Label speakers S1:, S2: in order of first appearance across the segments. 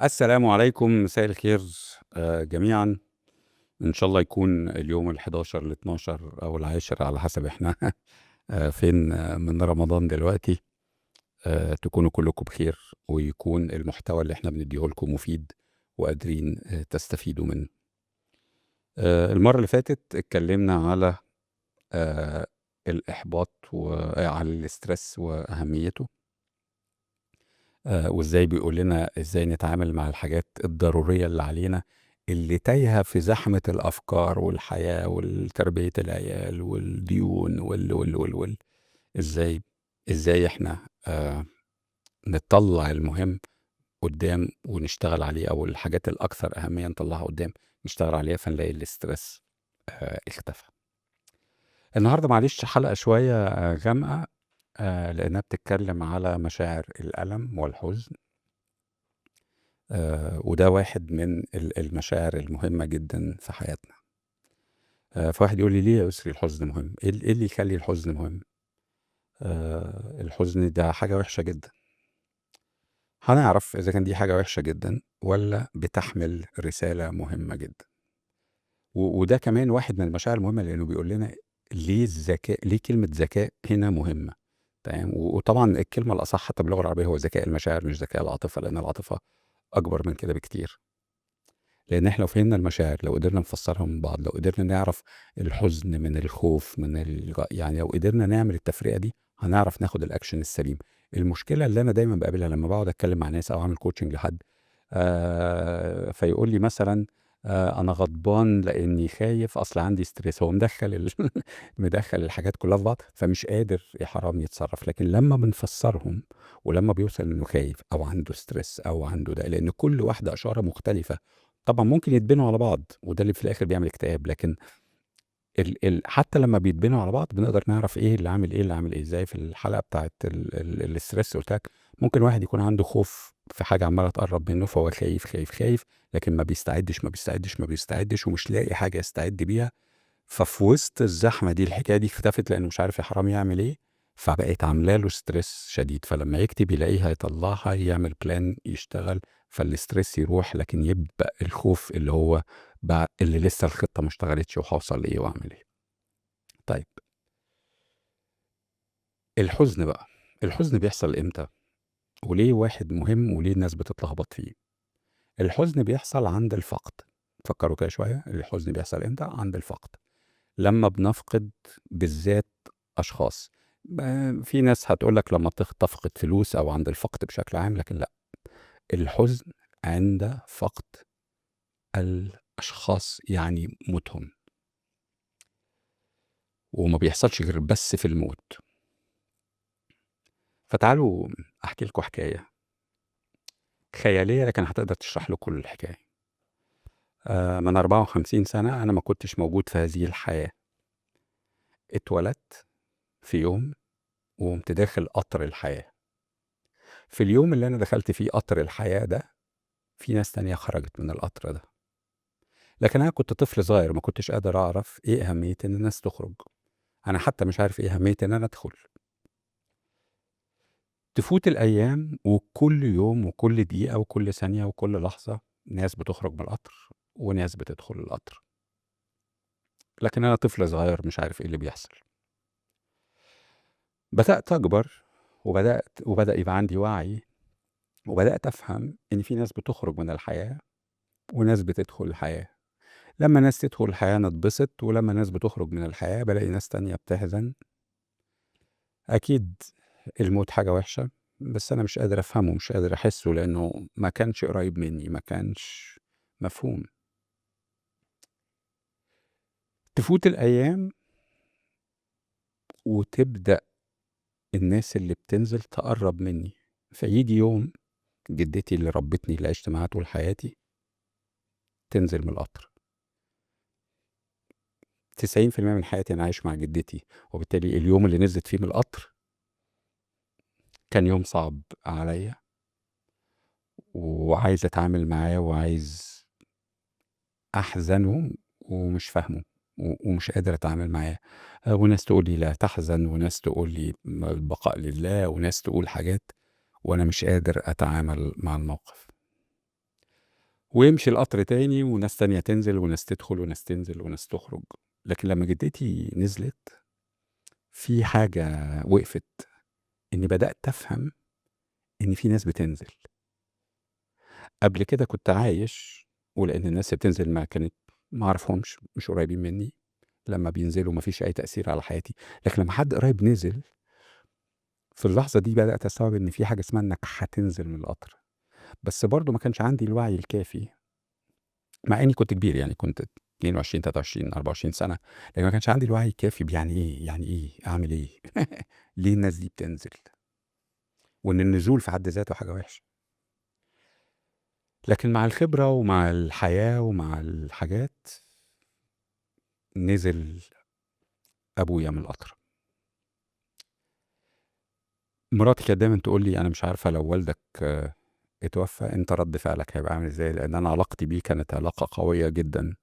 S1: السلام عليكم، مساء الخير جميعًا. إن شاء الله يكون اليوم ال11 ال12 أو العاشر على حسب إحنا فين من رمضان دلوقتي. تكونوا كلكم بخير، ويكون المحتوى اللي إحنا بنديه لكم مفيد وقادرين تستفيدوا منه. المرة اللي فاتت اتكلمنا على آآ الإحباط على الstress وأهميته، وإزاي بيقول لنا إزاي نتعامل مع الحاجات الضرورية اللي علينا، اللي تايهة في زحمة الأفكار والحياة والتربية العيال والديون وال. إزاي إحنا نطلّع المهم قدّام ونشتغل عليه، أو الحاجات الأكثر أهمية نطلّعها قدّام نشتغل عليها، فنلاقي الstress اختفى. النهارده معلش حلقة شوية غامقة، لإنها بتتكلم على مشاعر الألم والحزن. وده واحد من المشاعر المهمة جدًا في حياتنا. فواحد يقول لي: "ليه يا يسري الحزن مهم؟ إيه اللي يخلّي الحزن مهم؟" الحزن ده حاجة وحشة جدًا. هنعرف إذا كان دي حاجة وحشة جدًا والّا بتحمل رسالة مهمة جدًا. وده كمان واحد من المشاعر المهمة، لإنه بيقول لنا ليه كلمة ذكاء هنا مهمة، تمام. وطبعًا الكلمة الأصح حتى باللغة العربية هو ذكاء المشاعر مش ذكاء العاطفة، لإن العاطفة أكبر من كده بكتير. لإن إحنا لو فهمنا المشاعر، لو قدرنا نفسّرها من بعض، لو قدرنا نعرف الحزن من الخوف من يعني لو قدرنا نعمل التفرقة دي، هنعرف ناخد الأكشن السليم. المشكلة اللي أنا دايمًا باقابلها لمّا باقعد أتكلم مع ناس أو أعمل coaching لحد، فيقول لي مثلًا أنا غضبان لإني خايف، أصل عندي stress. هو مدخّل مدخّل الحاجات كلّها في بعض، فمش قادر يا حرام يتصرّف. لكن لمّا بنفسّرهم ولمّا بيوصل إنه خايف أو عنده stress أو عنده ده، لإن كل واحدة إشارة مختلفة. طبعًا ممكن يتبنوا على بعض، وده اللي في الآخر بيعمل اكتئاب. لكن حتى لمّا بيتبنوا على بعض بنقدر نعرف إيه اللي عامل إيه، اللي عامل إيه. زي في الحلقة بتاعة الstress قُلت لك ممكن واحد يكون عنده خوف في حاجة عمّالة تقرّب منه، فهو خايف، خايف، خايف، لكن ما بيستعدش، ما بيستعدش، ما بيستعدش، ومش لاقي حاجة يستعد بيها. ففي وسط الزحمة دي الحكاية دي اختفت، لإنه مش عارف يا حرام يعمل إيه، فبقت عاملة له stress شديد. فلمّا يكتب يلاقيه هيطلّعها، يعمل plan يشتغل، فالstress يروح، لكن يبقى الخوف اللي هو اللي لسه الخطة ما اشتغلتش وهاوصل لإيه وأعمل إيه. طيب، الحزن بقى، الحزن بيحصل إمتى؟ وليه واحد مهم وليه الناس بتتلخبط فيه؟ الحزن بيحصل عند الفقد. فكّروا كده شوية، الحزن بيحصل إمتى؟ عند الفقد. لمّا بنفقد بالذات أشخاص. في ناس هتقول لك لمّا تفقد فلوس أو عند الفقد بشكل عام، لكن لأ، الحزن عند فقد الأشخاص، يعني موتهم. وما بيحصلش غير بس في الموت. فتعالوا أحكي لكم حكاية خيالية، لكن هتقدر تشرح لكم الحكاية. من 54 سنة أنا ما كنتش موجود في هذه الحياة. اتولدت في يوم وقُمت داخل قطر الحياة. في اليوم اللي أنا دخلت فيه قطر الحياة ده، في ناس تانية خرجت من القطر ده. لكن أنا كنت طفل صغير، ما كنتش قادر أعرف إيه أهمية إن الناس تخرج. أنا حتى مش عارف إيه أهمية إن أنا أدخل. تفوت الأيام، وكل يوم وكل دقيقة وكل ثانية وكل لحظة ناس بتخرج من القطر وناس بتدخل القطر. لكن أنا طفل صغير مش عارف إيه اللي بيحصل. بدأت أكبر، وبدأ يبقى عندي وعي، وبدأت أفهم إن في ناس بتخرج من الحياة وناس بتدخل الحياة. لمّا ناس تدخل الحياة نتبسط، ولمّا ناس بتخرج من الحياة بالاقي ناس تانية بتحزن. أكيد الموت حاجة وحشة، بس أنا مش قادر أفهمه، مش قادر أحسه، لأنه ما كانش قريب مني، ما كانش مفهوم. تفوت الأيام وتبدأ الناس اللي بتنزل تقرّب مني، فييجي يوم جدتي اللي ربتني اللي عِشت معاها طول حياتي تنزل من القطر. 90% من حياتي أنا عايش مع جدتي، وبالتالي اليوم اللي نزلت فيه من القطر كان يوم صعب عليّا، وعايز أتعامل معاه وعايز أحزنه ومش فاهمه، ومش قادر أتعامل معاه. وناس تقول لي لا تحزن، وناس تقول لي البقاء لله، وناس تقول حاجات، وأنا مش قادر أتعامل مع الموقف. ويمشي القطر تاني وناس تانية تنزل وناس تدخل وناس تنزل وناس تخرج. لكن لما جدتي نزلت في حاجة وقفت، إني بدأت أفهم إن في ناس بتنزل. قبل كده كنت عايش، ولأن الناس اللي بتنزل ما أعرفهمش، مش قريبين مني، لما بينزلوا ما فيش أي تأثير على حياتي. لكن لما حد قريب نزل، في اللحظة دي بدأت أستوعب إن في حاجة اسمها إنك هتنزل من القطر. بس برضه ما كانش عندي الوعي الكافي، مع إني كنت كبير، يعني كنت 22 23 24 سنة، لكن ما كانش عندي الوعي الكافي بيعني إيه، يعني إيه أعمل إيه ليه الناس دي بتنزل، وإن النزول في حد ذاته حاجة وحشة. لكن مع الخبرة ومع الحياة ومع الحاجات، نزل أبويا من القطر. مراتي كانت دايما تقول لي: أنا مش عارفة لو والدك اتوفى أنت رد فعلك هيبقى عامل إزاي، لأن أنا علاقتي بيه كانت علاقة قوية جدا.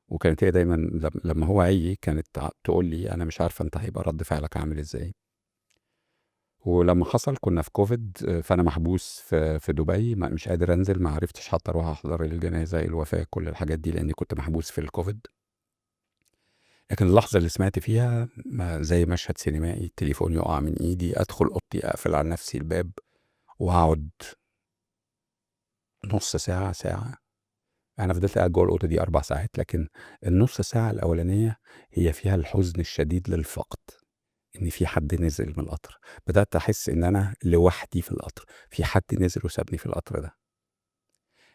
S1: وكانت هي دايما لما هو عي كانت تقول لي: أنا مش عارفة أنت هيبقى رد فعلك عامل إزاي. ولما حصل كنا في كوفيد، فأنا محبوس في دبي، مش قادر أنزل، ما عرفتش حتى أروح أحضر الجنازة، الوفاة، كل الحاجات دي، لأني كنت محبوس في الكوفيد. لكن اللحظة اللي سمعت فيها زي مشهد سينمائي، التليفون يقع من إيدي، أدخل أوضتي، أقفل على نفسي الباب، وأقعد نص ساعة ساعة. أنا فضلت قاعد جوه الأوضة دي 4 ساعات، لكن النص ساعة الأولانية هي فيها الحزن الشديد للفقد، إن في حد نزل من القطر. بدأت أحس إن أنا لوحدي في القطر، في حد نزل وسابني في القطر ده.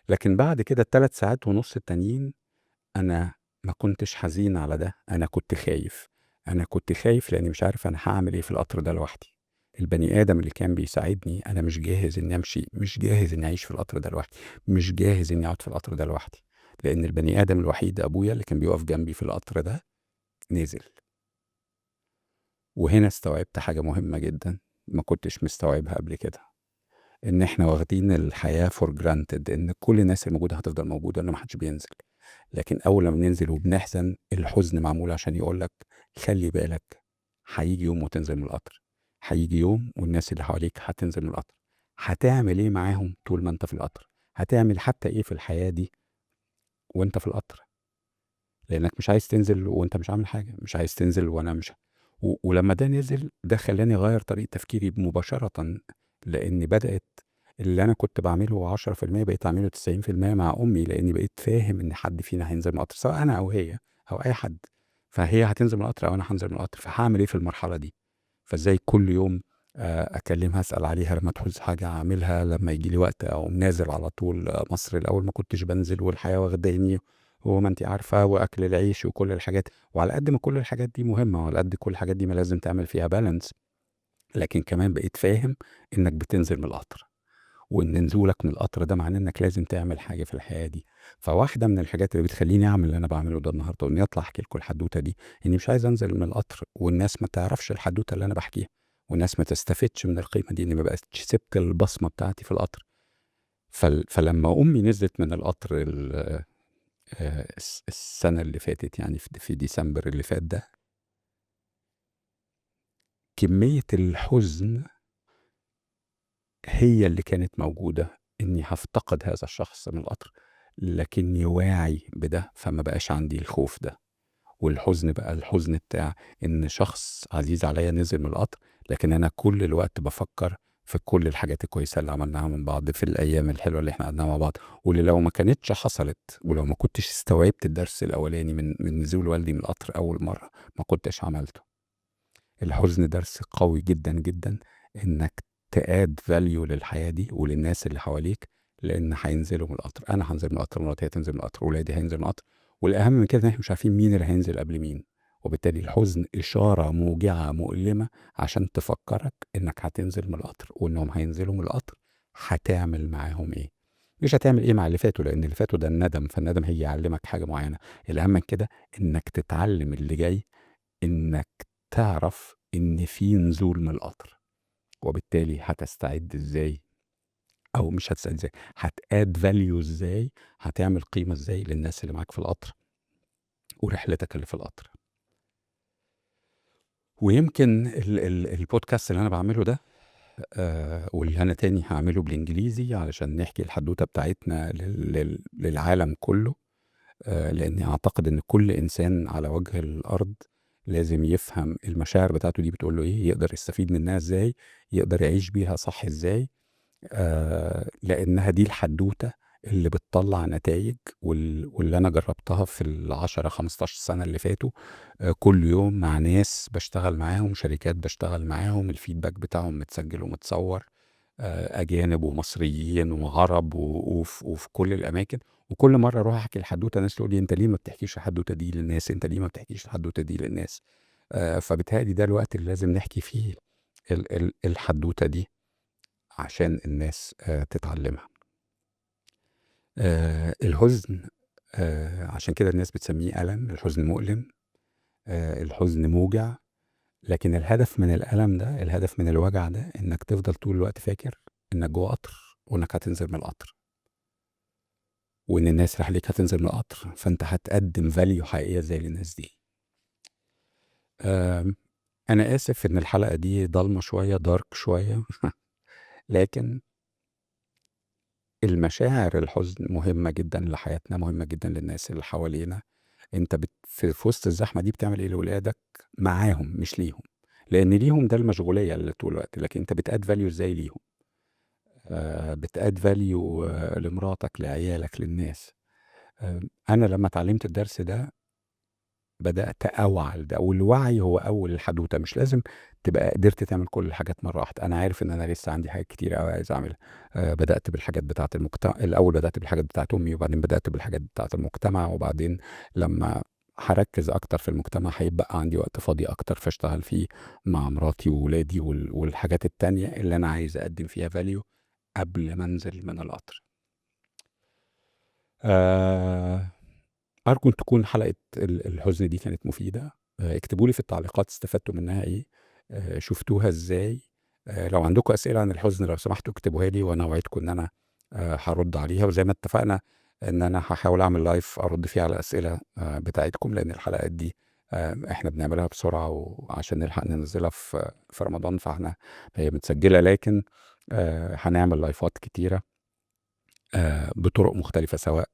S1: لكن بعد كده ال3 ساعات ونص التانيين، أنا ما كنتش حزين على ده، أنا كنت خايف. أنا كنت خايف لأني مش عارف أنا هعمل إيه في القطر ده لوحدي. البني آدم اللي كان بيساعدني أنا مش جاهز إني أمشي، مش جاهز إني أعيش في القطر ده لوحدي، مش جاهز إني أقعد في القطر ده لوحدي. لأن البني آدم الوحيد أبويا اللي كان بيقف جنبي في القطر ده نزل. وهنا استوعبت حاجة مهمة جدا ما كنتش مستوعبها قبل كده، إن إحنا واخدين الحياة فور جرانتد، إن كل الناس الموجودة هتفضل موجودة، إن محدش بينزل. لكن أول لما بننزل وبنحزن، الحزن معمول عشان يقولك: خلي بالك، هيجي يوم وتنزل من القطر، هيجي يوم والناس اللي حواليك هتنزل من القطر. هتعمل إيه معاهم طول ما أنت في القطر؟ هتعمل حتى إيه في الحياة دي وأنت في القطر؟ لأنك مش عايز تنزل وأنت مش عامل حاجة، مش عايز تنزل وأنا مش. ولما ده نزل، ده خلاني أغير طريقة تفكيري مباشرة، لأن بدأت اللي أنا كنت بعمله 10% بقيت أعمله 90% مع أمي، لأني بقيت فاهم إن حد فينا هينزل من القطر، سواء أنا أو هي أو أي حد. فهي هتنزل من القطر أو أنا هنزل من القطر، فهعمل إيه في المرحلة دي؟ فإزاي كل يوم أكلمها، أسأل عليها لما تعوز حاجة أعملها، لما يجي لي وقت أو نازل على طول. مصر الأول ما كنتش بنزل والحياة واخداني، وما أنت عارفة، وأكل العيش وكل الحاجات. وعلى قد ما كل الحاجات دي مهمة، وعلى قد كل الحاجات دي ما لازم تعمل فيها بالانس، لكن كمان بقيت فاهم إنك بتنزل من القطر، وإن نزولك من القطر ده معناه إنك لازم تعمل حاجة في الحياة دي. فواحدة من الحاجات اللي بتخليني أعمل اللي أنا بعمله ده النهاردة، وإني أطلع أحكي لكم الحدوتة دي، إني مش عايز أنزل من القطر والناس ما تعرفش الحدوتة اللي أنا بحكيها، والناس ما تستفدش من القيمة دي، إني ما بقتش سبت البصمة بتاعتي في القطر. فلما أمي نزلت من القطر السنة اللي فاتت، يعني في ديسمبر اللي فات ده، كمية الحزن هي اللي كانت موجودة، إني هافتقد هذا الشخص من القطر، لكني واعي بده، فما بقاش عندي الخوف ده. والحزن بقى الحزن بتاع إن شخص عزيز عليا نزل من القطر، لكن أنا كل الوقت بفكر في كل الحاجات الكويسة اللي عملناها من بعض، في الأيام الحلوة اللي احنا قضيناها مع بعض، واللي لو ما كانتش حصلت، ولو ما كنتش استوعبت الدرس الأولاني من نزول والدي من القطر أول مرة، ما كنتش عملته. الحزن درس قوي جدا جدا، انك تاد فاليو للحياه دي وللناس اللي حواليك، لان هينزلوا من القطر. انا هنزل من القطر، مراتي هتنزل من القطر، ولادي هينزل من القطر، والاهم من كده ان احنا مش عارفين مين اللي هينزل قبل مين. وبالتالي الحزن اشاره موجعه مؤلمه عشان تفكرك انك هتنزل من القطر، وانهم هينزلوا من القطر، هتعمل معاهم ايه. مش هتعمل ايه مع اللي فاتوا، لان اللي فاتوا ده الندم، فالندم هيعلمك حاجه معينه. الاهم من كده انك تتعلم اللي جاي، انك تعرف ان في نزول من القطر، وبالتالي هتستعد ازاي، او مش هتستعد ازاي، هتاد فاليو ازاي، هتعمل قيمة ازاي للناس اللي معاك في القطر ورحلتك اللي في القطر. ويمكن البودكاست اللي انا بعمله ده واللي أنا تاني هاعمله بالإنجليزي علشان نحكي الحدوتة بتاعتنا للعالم كله، لأني أعتقد إن كل إنسان على وجه الأرض لازم يفهم المشاعر بتاعته دي بتقول له إيه، يقدر يستفيد منها إزاي، يقدر يعيش بيها صح إزاي، لأنها دي الحدوتة اللي بتطلّع نتايج واللي أنا جرّبتها في ال10، 15 سنة اللي فاتوا، كل يوم مع ناس باشتغل معاهم، شركات باشتغل معاهم، الfeedback بتاعهم متسجّل ومتصوّر، أجانب ومصريين وعرب وفي كل الأماكن، وكل مرّة أروح أحكي الحدوتة ناس تقول لي: "أنت ليه ما بتحكيش الحدوتة دي للناس، أنت ليه ما بتحكيش الحدوتة دي للناس؟" فبيتهيأ لي ده الوقت اللي لازم نحكي فيه الحدوتة دي عشان الناس تتعلّمها. الحزن، عشان كده الناس بتسميه ألم، الحزن مؤلم، الحزن موجع، لكن الهدف من الألم ده، الهدف من الوجع ده، إنك تفضل طول الوقت فاكر إنك جوّه قطر وإنك هتنزل من القطر، وإن الناس اللي حواليك هتنزل من القطر، فأنت هتقدّم value حقيقية زي للناس دي. آمم، أنا آسف إن الحلقة دي ضلمة شوية، dark شوية، لكن المشاعر الحزن مهمة جدًا لحياتنا، مهمة جدًا للناس اللي حوالينا. أنت في وسط الزحمة دي بتعمل إيه لولادك؟ معاهم مش ليهم، لإن ليهم ده المشغولية اللي طول الوقت، لكن أنت بتadd value إزاي ليهم؟ بتadd value لمراتك، لعيالك، للناس. أنا لمّا اتعلمت الدرس ده بدأت أوعى لده، والوعي هو أول الحدوتة، مش لازم تبقى قدرت تعمل كل الحاجات مرّة واحدة، أنا عارف إن أنا لسه عندي حاجات كتيرة أوي عايز أعملها. بدأت بالحاجات بتاعة الأول بدأت بالحاجات بتاعة أمي، وبعدين بدأت بالحاجات بتاعة المجتمع، وبعدين لمّا هاركّز أكتر في المجتمع هيتبقى عندي وقت فاضي أكتر، فاشتغل فيه مع مراتي وولادي والحاجات التانية اللي أنا عايز أقدّم فيها value قبل ما أنزل من القطر. آآ أرجو إن تكون حلقة الحزن دي كانت مفيدة. اكتبوا لي في التعليقات استفدتوا منها إيه، شُفتوها إزاي. لو عندكم أسئلة عن الحزن لو سمحتوا اكتبوها لي، وأنا أوعدكم إن أنا هارُد عليها، وزي ما اتفقنا إن أنا هاحاول أعمل live أرُد فيه على الأسئلة بتاعتكم، لإن الحلقات دي إحنا بنعملها بسرعة وعشان نلحق ننزّلها في رمضان، هي متسجلة، لكن هنعمل لايفات كتيرة بطُرق مختلفة، سواء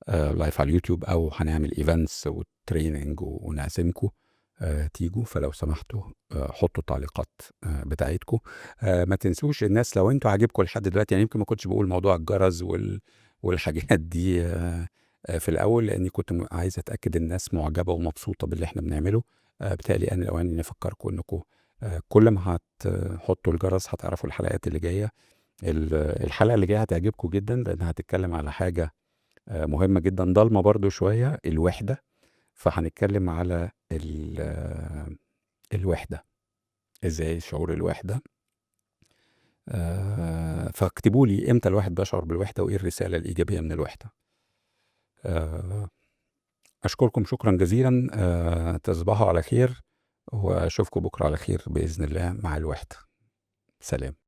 S1: لايف على اليوتيوب، أو هنعمل events وtraining ونعزمكم تيجوا. فلو سمحتوا حطوا التعليقات بتاعتكم. ما تنسوش الناس، لو أنتم عاجبكم لحد دلوقتي، يعني يمكن ما كنتش باقول موضوع الجرس والحاجات دي في الأول، لإني كنت عايز أتأكد الناس معجبة ومبسوطة باللي إحنا بنعمله. بيتهيأ لي آن الأوان إني أفكّركم إنكم كل ما هتحطوا الجرس هتعرفوا الحلقات اللي جاية. الحلقة اللي جاية هتعجبكم جدًا، لإنها هتتكلم على حاجة مهمة جدًا، ضلمة برضه شوية، الوحدة. فهنتكلم على الوحدة، إزاي شعور الوحدة. فاكتبوا لي إمتى الواحد بيشعر بالوحدة، وإيه الرسالة الإيجابية من الوحدة. آآ أشكركم شكرًا جزيلًا، تصبحوا على خير، وأشوفكم بكرة على خير بإذن الله مع الوحدة. سلام.